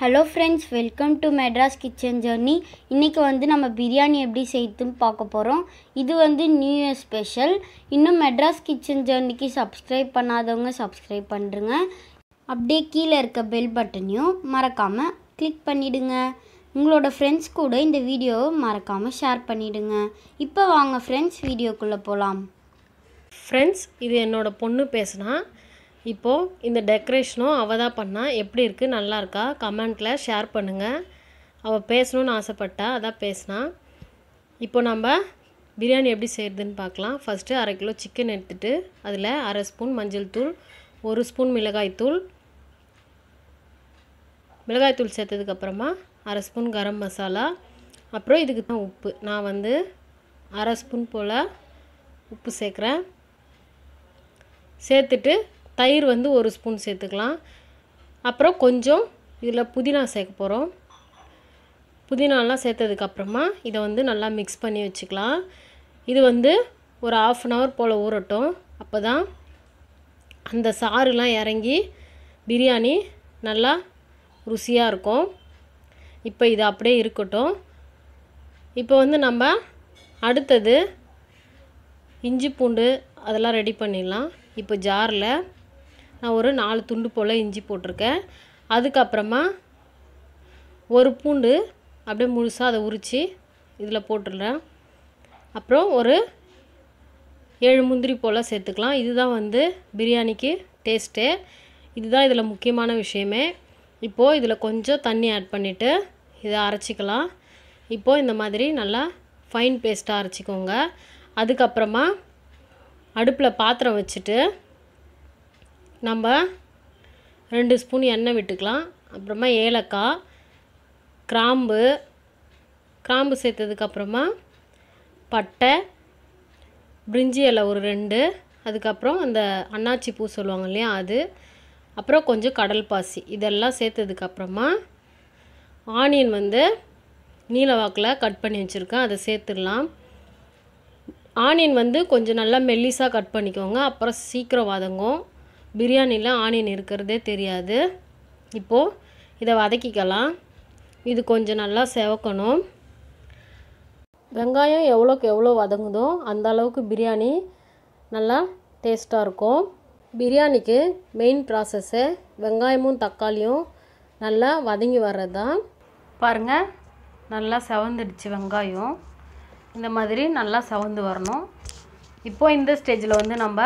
Hello friends, welcome to Madras kitchen journey. இன்றைக்கி வந்து நம்ம பிரியாணி எப்படி செய்யுதுன்னு பார்க்க போகிறோம். இது வந்து நியூ இயர் ஸ்பெஷல். இன்னும் மெட்ராஸ் கிச்சன் ஜர்னிக்கு சப்ஸ்கிரைப் பண்ணாதவங்க சப்ஸ்கிரைப் பண்ணுறங்க. அப்படியே கீழே இருக்க பெல் பட்டனையும் மறக்காமல் கிளிக் பண்ணிவிடுங்க. உங்களோட ஃப்ரெண்ட்ஸ் கூட இந்த வீடியோவை மறக்காமல் ஷேர் பண்ணிவிடுங்க. இப்போ வாங்க ஃப்ரெண்ட்ஸ், வீடியோக்குள்ளே போகலாம். ஃப்ரெண்ட்ஸ், இது என்னோடய பொண்ணு பேசுனா. இப்போது இந்த டெக்கரேஷனும் அவள் தான் பண்ணா. எப்படி இருக்குது, நல்லா இருக்கா? கமெண்ட்டில் ஷேர் பண்ணுங்கள். அவள் பேசணுன்னு ஆசைப்பட்டா, அதான் பேசினா. இப்போ நம்ம பிரியாணி எப்படி செய்கிறதுன்னு பார்க்கலாம். ஃபஸ்ட்டு 1/2 கிலோ சிக்கன் எடுத்துகிட்டு அதில் 1/2 ஸ்பூன் மஞ்சள் தூள், 1 ஸ்பூன் மிளகாய்த்தூள் சேர்த்ததுக்கப்புறமா 1/2 ஸ்பூன் கரம் மசாலா, அப்புறம் இதுக்கு தான் உப்பு. நான் வந்து 1/2 ஸ்பூன் போல் உப்பு சேர்க்குறேன். சேர்த்துட்டு தயிர் வந்து 1 ஸ்பூன் சேர்த்துக்கலாம். அப்புறம் கொஞ்சம் இதில் புதினா சேர்க்க போகிறோம். புதினாலாம் சேர்த்ததுக்கப்புறமா இதை வந்து நல்லா மிக்ஸ் பண்ணி வச்சுக்கலாம். இது வந்து ஒரு 1/2 அன் ஹவர் போல் ஊறட்டும். அப்போ தான் அந்த சாறுலாம் இறங்கி பிரியாணி நல்லா ருசியாக இருக்கும். இப்போ இது அப்படியே இருக்கட்டும். இப்போ வந்து நம்ம அடுத்தது இஞ்சி பூண்டு அதெல்லாம் ரெடி பண்ணிடலாம். இப்போ ஜாரில் நான் ஒரு 4 துண்டு போல் இஞ்சி போட்டிருக்கேன். அதுக்கப்புறமா ஒரு பூண்டு அப்படியே முழுசாக அதை உரித்து இதில் போட்டுடுறேன். அப்புறம் ஒரு 7 முந்திரி போல் சேர்த்துக்கலாம். இதுதான் வந்து பிரியாணிக்கு டேஸ்ட்டு. இதுதான் இதில் முக்கியமான விஷயமே. இப்போது இதில் கொஞ்சம் தண்ணி ஆட் பண்ணிவிட்டு இதை அரைச்சிக்கலாம். இப்போது இந்த மாதிரி நல்லா ஃபைன் பேஸ்ட்டாக அரைச்சிக்கோங்க. அதுக்கப்புறமா அடுப்பில் பாத்திரம் வச்சுட்டு நம்ம 2 ஸ்பூன் எண்ணெய் விட்டுக்கலாம். அப்புறமா ஏலக்காய், கிராம்பு சேர்த்ததுக்கப்புறமா பட்டை, பிரிஞ்சி இலை ஒரு 2, அதுக்கப்புறம் அந்த அன்னாச்சி பூ சொல்லுவாங்க இல்லையா அது, அப்புறம் கொஞ்சம் கடல் பாசி, இதெல்லாம் சேர்த்ததுக்கப்புறமா ஆனியன் வந்து நீல வாக்கில் கட் பண்ணி வச்சுருக்கேன், அதை சேர்த்துடலாம். ஆனியன் வந்து கொஞ்சம் நல்லா மெல்லிஸாக கட் பண்ணிக்கோங்க, அப்புறம் சீக்கிரம் வதங்கும். பிரியாணியில் ஆனியன் இருக்கிறதே தெரியாது. இப்போது இதை வதக்கிக்கலாம். இது கொஞ்சம் நல்லா செவக்கணும். வெங்காயம் எவ்வளோக்கு எவ்வளோ வதங்குதோ அந்த அளவுக்கு பிரியாணி நல்லா டேஸ்ட்டாக இருக்கும். பிரியாணிக்கு மெயின் ப்ராசஸ்ஸு வெங்காயமும் தக்காளியும் நல்லா வதங்கி வர்றது தான். பாருங்கள், நல்லா செவந்துடுச்சு வெங்காயம். இந்த மாதிரி நல்லா செவந்து வரணும். இப்போது இந்த ஸ்டேஜில் வந்து நம்ம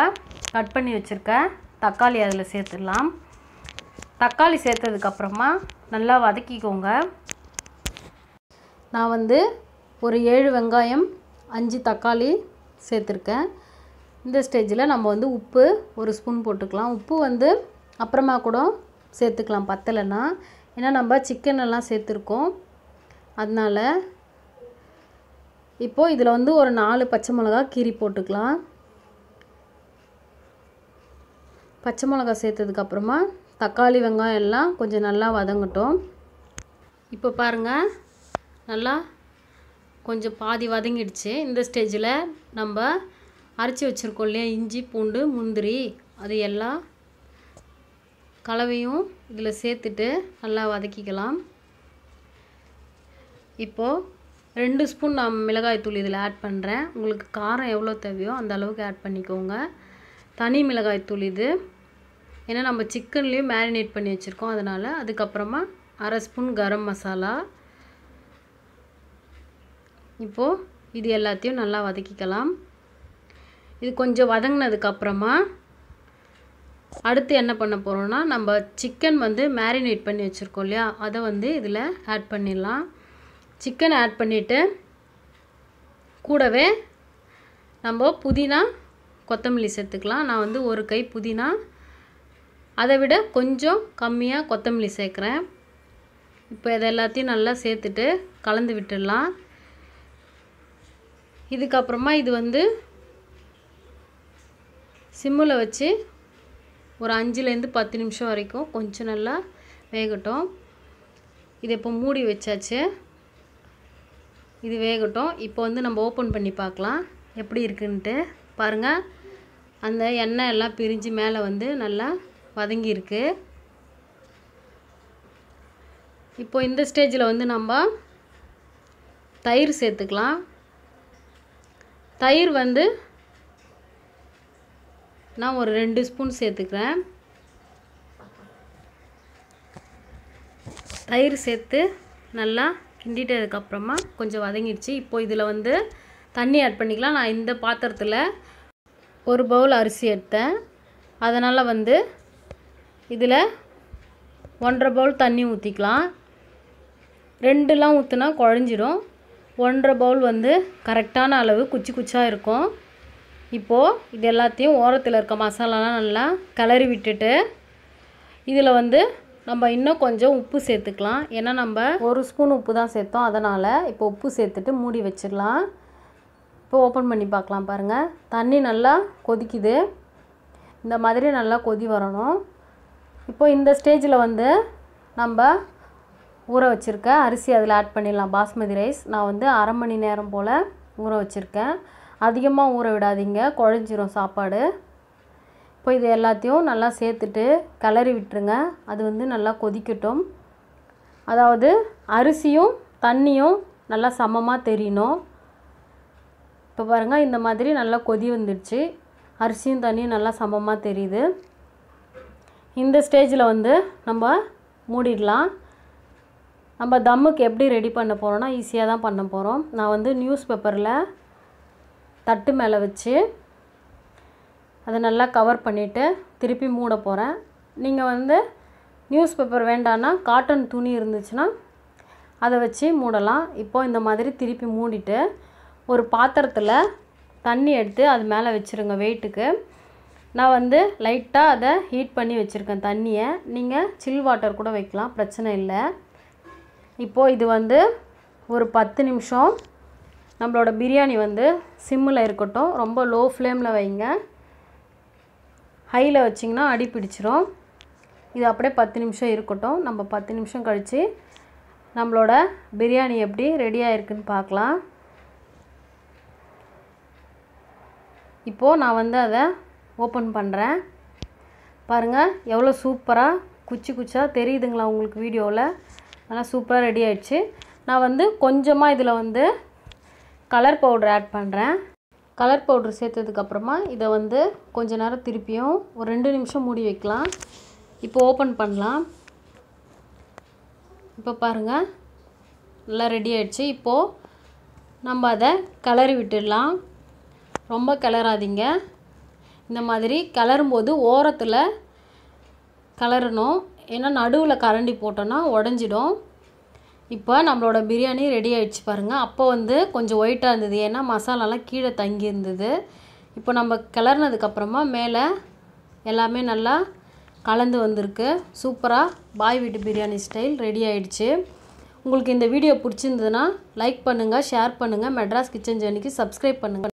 கட் பண்ணி வச்சுருக்க தக்காளி அதில் சேர்த்துடலாம். தக்காளி சேர்த்ததுக்கப்புறமா நல்லா வதக்கிக்கோங்க. நான் வந்து ஒரு 7 வெங்காயம் 5 தக்காளி சேர்த்துருக்கேன். இந்த ஸ்டேஜில் நம்ம வந்து உப்பு 1 ஸ்பூன் போட்டுக்கலாம். உப்பு வந்து அப்புறமா கூட சேர்த்துக்கலாம் பத்தலைன்னா, ஏன்னா நம்ம சிக்கன் எல்லாம் சேர்த்துருக்கோம். அதனால் இப்போது இதில் வந்து ஒரு 4 பச்சை மிளகா கீரி போட்டுக்கலாம். பச்சை மிளகா சேர்த்ததுக்கப்புறமா தக்காளி வெங்காயம் எல்லாம் கொஞ்சம் நல்லா வதங்கட்டும். இப்போ பாருங்கள், நல்லா கொஞ்சம் பாதி வதங்கிடுச்சு. இந்த ஸ்டேஜில் நம்ம அரைச்சி வச்சுருக்கோம் இல்லையா இஞ்சி பூண்டு முந்திரி, அது எல்லாம் கலவையும் இதில் சேர்த்துட்டு நல்லா வதக்கிக்கலாம். இப்போது 2 ஸ்பூன் நான் மிளகாய்த்தூள் இதில் ஆட் பண்ணுறேன். உங்களுக்கு காரம் எவ்வளோ தேவையோ அந்த அளவுக்கு ஆட் பண்ணிக்கோங்க. தனி மிளகாய்த்தூள் இது, ஏன்னா நம்ம சிக்கன்லேயும் மேரினேட் பண்ணி வச்சுருக்கோம் அதனால். அதுக்கப்புறமா 1/2 ஸ்பூன் கரம் மசாலா. இப்போது இது எல்லாத்தையும் நல்லா வதக்கிக்கலாம். இது கொஞ்சம் வதங்கினதுக்கப்புறமா அடுத்து என்ன பண்ண போகிறோன்னா, நம்ம சிக்கன் வந்து மேரினேட் பண்ணி வச்சுருக்கோம் இல்லையா, அதை வந்து இதில் ஆட் பண்ணிடலாம். சிக்கன் ஆட் பண்ணிவிட்டு கூடவே நம்ம புதினா கொத்தமல்லி சேர்த்துக்கலாம். நான் வந்து 1 கை புதினா, அதை விட கொஞ்சம் கம்மியாக கொத்தமல்லி சேர்க்குறேன். இப்போ இதை எல்லாத்தையும் நல்லா சேர்த்துட்டு கலந்து விட்டுடலாம். இதுக்கப்புறமா இது வந்து சிம்மில் வச்சு ஒரு 5லேருந்து 10 நிமிஷம் வரைக்கும் கொஞ்சம் நல்லா வேகட்டும். இதை இப்போ மூடி வச்சாச்சு, இது வேகட்டும். இப்போ வந்து நம்ம ஓப்பன் பண்ணி பார்க்கலாம் எப்படி இருக்குன்ட்டு. பாருங்கள், அந்த எண்ணெய் எல்லாம் பிரிஞ்சு மேலே வந்து நல்லா வதங்கியிருக்கு. இப்போ இந்த ஸ்டேஜில் வந்து நம்ம தயிர் சேர்த்துக்கலாம். தயிர் வந்து நான் ஒரு 2 ஸ்பூன் சேர்த்துக்கிறேன். தயிர் சேர்த்து நல்லா கிண்டிட்டதுக்கப்புறமா கொஞ்சம் வதங்கிடுச்சு. இப்போ இதில் வந்து தண்ணி ஆட் பண்ணிக்கலாம். நான் இந்த பாத்திரத்தில் 1 பவுல் அரிசி எடுத்தேன். அதனால் வந்து இதில் 1.5 பவுல் தண்ணி ஊற்றிக்கலாம். 2லாம் ஊற்றினா குழஞ்சிடும். 1.5 பவுல் வந்து கரெக்டான அளவு குச்சி குச்சாக இருக்கும். இப்போது இது எல்லாத்தையும் ஓரத்தில் இருக்க மசாலாலாம் நல்லா கிளறி விட்டுட்டு இதில் வந்து நம்ம இன்னும் கொஞ்சம் உப்பு சேர்த்துக்கலாம். ஏன்னா நம்ம 1 ஸ்பூன் உப்பு தான் சேர்த்தோம். அதனால் இப்போ உப்பு சேர்த்துட்டு மூடி வச்சிடலாம். இப்போ ஓப்பன் பண்ணி பார்க்கலாம். பாருங்கள், தண்ணி நல்லா கொதிக்குது. இந்த மாதிரி நல்லா கொதி வரணும். இப்போ இந்த ஸ்டேஜில் வந்து நம்ம ஊற வச்சுருக்க அரிசி அதில் ஆட் பண்ணிடலாம். பாஸ்மதி ரைஸ் நான் வந்து 1/2 மணி நேரம் போல் ஊற வச்சுருக்கேன். அதிகமாக ஊற விடாதீங்க, குழஞ்சிரும் சாப்பாடு. இப்போ இது எல்லாத்தையும் நல்லா சேர்த்துட்டு கிளறி விட்டுருங்க. அது வந்து நல்லா கொதிக்கட்டும். அதாவது அரிசியும் தண்ணியும் நல்லா சமமாக தெரியணும். இப்போ பாருங்கள், இந்த மாதிரி நல்லா கொதி வந்துடுச்சு. அரிசியும் தண்ணியும் நல்லா சமமாக தெரியுது. இந்த ஸ்டேஜில் வந்து நம்ம மூடிடலாம். நம்ம தம்முக்கு எப்படி ரெடி பண்ண போகிறோன்னா ஈஸியாக தான் பண்ண போகிறோம். நான் வந்து நியூஸ் பேப்பரில் தட்டு மேலே வச்சு அதை நல்லா கவர் பண்ணிவிட்டு திருப்பி மூட போகிறேன். நீங்கள் வந்து நியூஸ் பேப்பர் வேண்டான்னா காட்டன் துணி இருந்துச்சுன்னா அதை வச்சு மூடலாம். இப்போது இந்த மாதிரி திருப்பி மூடிட்டு ஒரு பாத்திரத்தில் தண்ணி எடுத்து அது மேலே வச்சுருங்க வெயிட்டுக்கு. நான் வந்து லைட்டாக அதை ஹீட் பண்ணி வச்சுருக்கேன் தண்ணியை. நீங்கள் சில் வாட்டர் கூட வைக்கலாம், பிரச்சனை இல்லை. இப்போது இது வந்து ஒரு 10 நிமிஷம் நம்மளோட பிரியாணி வந்து சிம்மில் இருக்கட்டும். ரொம்ப லோ ஃப்ளேமில் வைங்க. ஹையில் வச்சிங்கன்னா அடி பிடிச்சிரும். இது அப்படியே 10 நிமிஷம் இருக்கட்டும். நம்ம 10 நிமிஷம் கழித்து நம்மளோட பிரியாணி எப்படி ரெடி ஆகிருக்குன்னு பார்க்கலாம். இப்போது நான் வந்து அதை ஓப்பன் பண்ணுறேன். பாருங்கள், எவ்வளோ சூப்பராக குச்சி குச்சாக தெரியுதுங்களா உங்களுக்கு வீடியோவில்? நல்லா சூப்பராக ரெடி ஆகிடுச்சு. நான் வந்து கொஞ்சமாக இதில் வந்து கலர் பவுடர் ஆட் பண்ணுறேன். கலர் பவுடர் சேர்த்ததுக்கப்புறமா இதை வந்து கொஞ்ச நேரம் திருப்பியும் ஒரு 2 நிமிஷம் மூடி வைக்கலாம். இப்போ ஓப்பன் பண்ணலாம். இப்போ பாருங்கள், நல்லா ரெடி ஆகிடுச்சு. இப்போது நம்ம அதை கிளறி விட்டுடலாம். ரொம்ப கிளறாதீங்க. இந்த மாதிரி கிளறும்போது ஓரத்தில் கிளறணும். ஏன்னா நடுவில் கரண்டி போட்டோன்னா உடஞ்சிடும். இப்போ நம்மளோட பிரியாணி ரெடி ஆகிடுச்சு பாருங்கள். அப்போ வந்து கொஞ்சம் ஒயிட்டாக இருந்தது, ஏன்னா மசாலாலாம் கீழே தங்கி இருந்தது. இப்போ நம்ம கிளறினதுக்கப்புறமா மேலே எல்லாமே நல்லா கலந்து வந்திருக்கு. சூப்பராக பாய் வீட்டு பிரியாணி ஸ்டைல் ரெடி ஆகிடுச்சு. உங்களுக்கு இந்த வீடியோ பிடிச்சிருந்ததுன்னா லைக் பண்ணுங்கள், ஷேர் பண்ணுங்கள், மெட்ராஸ் கிச்சன் ஜர்னிக்கு சப்ஸ்கிரைப் பண்ணுங்கள்.